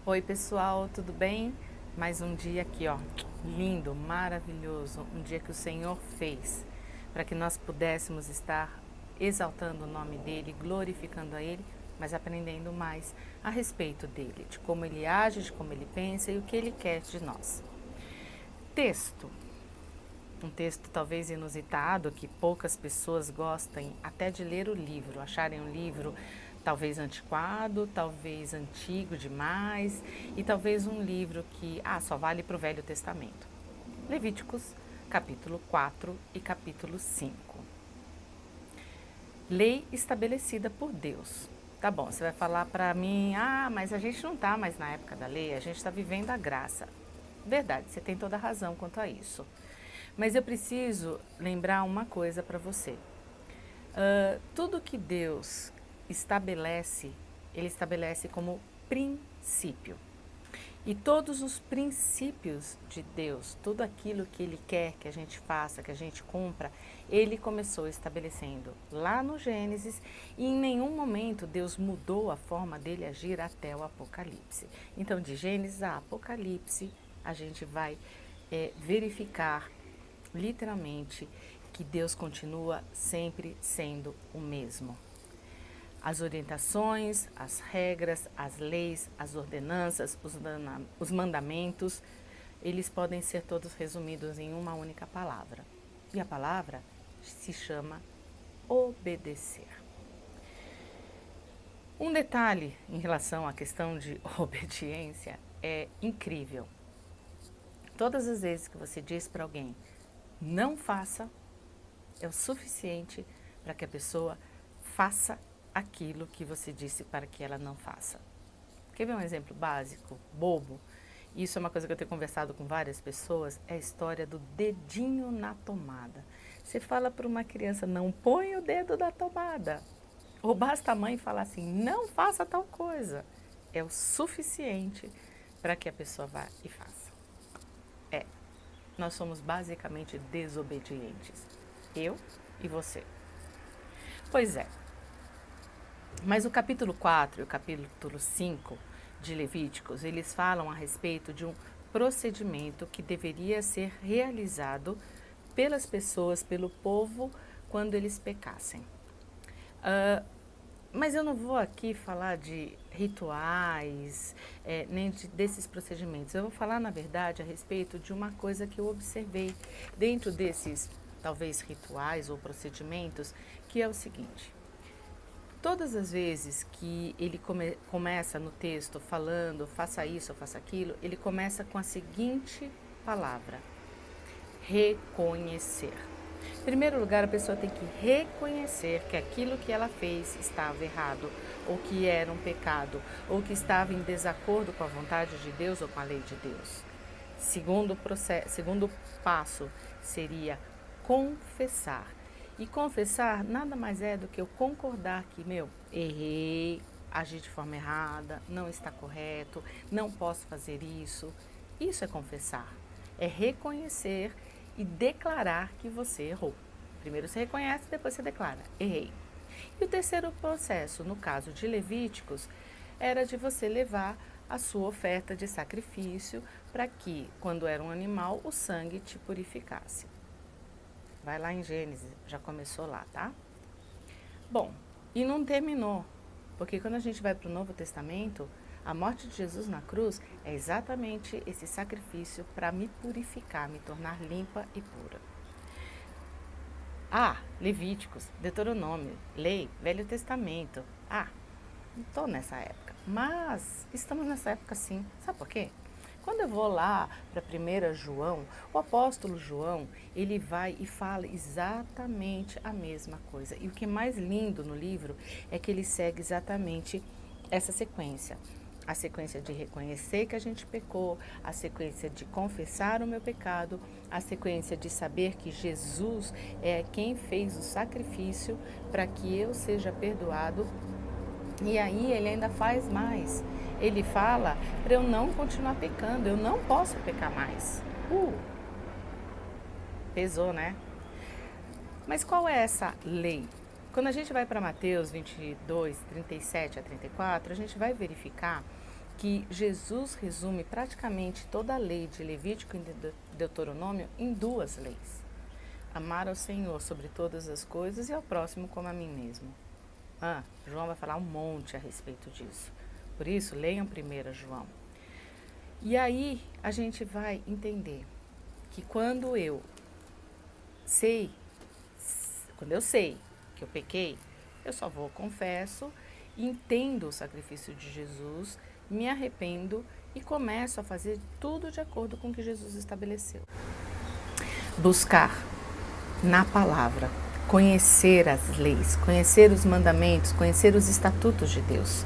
Oi pessoal, tudo bem? Mais um dia aqui, ó, lindo, maravilhoso, um dia que o Senhor fez, para que nós pudéssemos estar exaltando o nome dEle, glorificando a Ele, mas aprendendo mais a respeito dEle, de como Ele age, de como Ele pensa e o que Ele quer de nós. Texto. Um texto talvez inusitado, que poucas pessoas gostem até de ler o livro, acharem um livro talvez antiquado, talvez antigo demais e talvez um livro que só vale para o Velho Testamento. Levíticos, capítulo 4 e capítulo 5. Lei estabelecida por Deus. Tá bom, você vai falar para mim, mas a gente não está mais na época da lei, a gente está vivendo a graça. Verdade, você tem toda a razão quanto a isso. Mas eu preciso lembrar uma coisa para você. Tudo que Deus estabelece, Ele estabelece como princípio. E todos os princípios de Deus, tudo aquilo que Ele quer que a gente faça, que a gente cumpra, Ele começou estabelecendo lá no Gênesis e em nenhum momento Deus mudou a forma dele agir até o Apocalipse. Então, de Gênesis a Apocalipse, a gente vai verificar literalmente que Deus continua sempre sendo o mesmo. As orientações, as regras, as leis, as ordenanças, os mandamentos, eles podem ser todos resumidos em uma única palavra. E a palavra se chama obedecer. Um detalhe em relação à questão de obediência é incrível. Todas as vezes que você diz para alguém não faça, é o suficiente para que a pessoa faça aquilo que você disse para que ela não faça. Quer ver um exemplo básico, bobo? Isso é uma coisa que eu tenho conversado com várias pessoas, é a história do dedinho na tomada. Você fala para uma criança, não põe o dedo na tomada. Ou basta a mãe falar assim, não faça tal coisa. É o suficiente para que a pessoa vá e faça. Nós somos basicamente desobedientes. Eu e você. Pois é. Mas o capítulo 4 e o capítulo 5 de Levíticos, eles falam a respeito de um procedimento que deveria ser realizado pelas pessoas, pelo povo, quando eles pecassem. Mas eu não vou aqui falar de rituais, nem desses procedimentos. Eu vou falar, na verdade, a respeito de uma coisa que eu observei dentro desses, talvez, rituais ou procedimentos, que é o seguinte. Todas as vezes que ele começa no texto falando, faça isso ou faça aquilo, ele começa com a seguinte palavra: reconhecer. Em primeiro lugar, a pessoa tem que reconhecer que aquilo que ela fez estava errado, ou que era um pecado, ou que estava em desacordo com a vontade de Deus ou com a lei de Deus. Segundo passo seria confessar. E confessar nada mais é do que eu concordar que, errei, agi de forma errada, não está correto, não posso fazer isso. Isso é confessar. É reconhecer e declarar que você errou. Primeiro você reconhece, depois você declara, errei. E o terceiro processo, no caso de Levíticos, era de você levar a sua oferta de sacrifício para que, quando era um animal, o sangue te purificasse. Vai lá em Gênesis, já começou lá, tá? Bom, e não terminou, porque quando a gente vai para o Novo Testamento, a morte de Jesus na cruz é exatamente esse sacrifício para me purificar, me tornar limpa e pura. Levíticos, Deuteronômio, Lei, Velho Testamento. Não estou nessa época, mas estamos nessa época sim. Sabe por quê? Quando eu vou lá para 1 João, o apóstolo João, ele vai e fala exatamente a mesma coisa. E o que é mais lindo no livro é que ele segue exatamente essa sequência. A sequência de reconhecer que a gente pecou, a sequência de confessar o meu pecado, a sequência de saber que Jesus é quem fez o sacrifício para que eu seja perdoado. E aí ele ainda faz mais. Ele fala para eu não continuar pecando, eu não posso pecar mais. Pesou, né? Mas qual é essa lei? Quando a gente vai para Mateus 22, 37 a 34, a gente vai verificar que Jesus resume praticamente toda a lei de Levítico e de Deuteronômio em 2 leis. Amar ao Senhor sobre todas as coisas e ao próximo como a mim mesmo. João vai falar um monte a respeito disso. Por isso, leiam 1 João. E aí a gente vai entender que quando eu sei que eu pequei, eu só vou, confesso, entendo o sacrifício de Jesus, me arrependo e começo a fazer tudo de acordo com o que Jesus estabeleceu. Buscar na palavra, conhecer as leis, conhecer os mandamentos, conhecer os estatutos de Deus.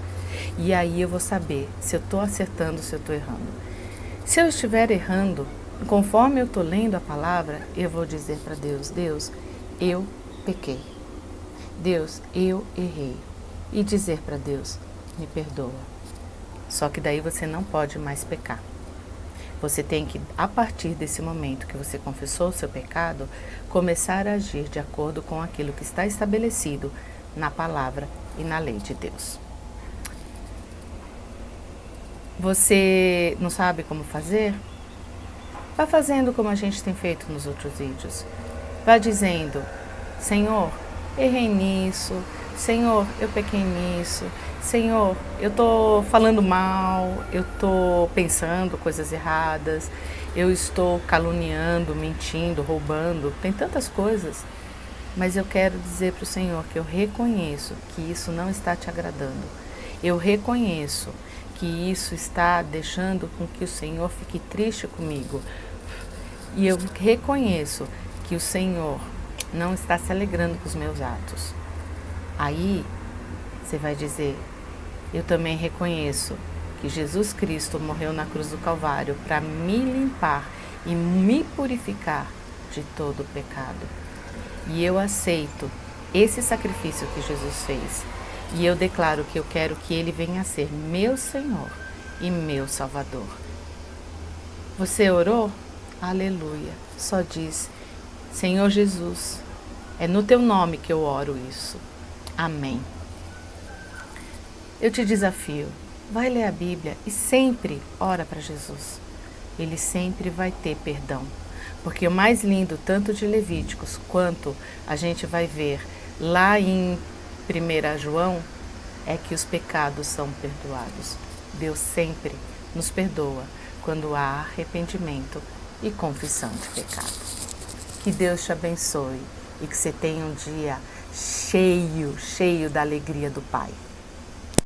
E aí eu vou saber se eu estou acertando, se eu estou errando. Se eu estiver errando, conforme eu estou lendo a palavra, eu vou dizer para Deus, Deus, eu pequei. Deus, eu errei. E dizer para Deus, me perdoa. Só que daí você não pode mais pecar. Você tem que, a partir desse momento que você confessou o seu pecado, começar a agir de acordo com aquilo que está estabelecido na palavra e na lei de Deus. Você não sabe como fazer? Vá fazendo como a gente tem feito nos outros vídeos. Vá dizendo, Senhor, errei nisso. Senhor, eu pequei nisso. Senhor, eu estou falando mal, eu estou pensando coisas erradas, eu estou caluniando, mentindo, roubando, tem tantas coisas. Mas eu quero dizer para o Senhor que eu reconheço que isso não está te agradando. Eu reconheço que isso está deixando com que o Senhor fique triste comigo. E eu reconheço que o Senhor não está se alegrando com os meus atos. Aí você vai dizer, eu também reconheço que Jesus Cristo morreu na cruz do Calvário para me limpar e me purificar de todo o pecado. E eu aceito esse sacrifício que Jesus fez. E eu declaro que eu quero que Ele venha a ser meu Senhor e meu Salvador. Você orou? Aleluia. Só diz, Senhor Jesus, é no Teu nome que eu oro isso. Amém. Eu te desafio, vai ler a Bíblia e sempre ora para Jesus. Ele sempre vai ter perdão. Porque o mais lindo, tanto de Levíticos, quanto a gente vai ver lá em 1 João, é que os pecados são perdoados. Deus sempre nos perdoa quando há arrependimento e confissão de pecado. Que Deus te abençoe e que você tenha um dia cheio da alegria do Pai.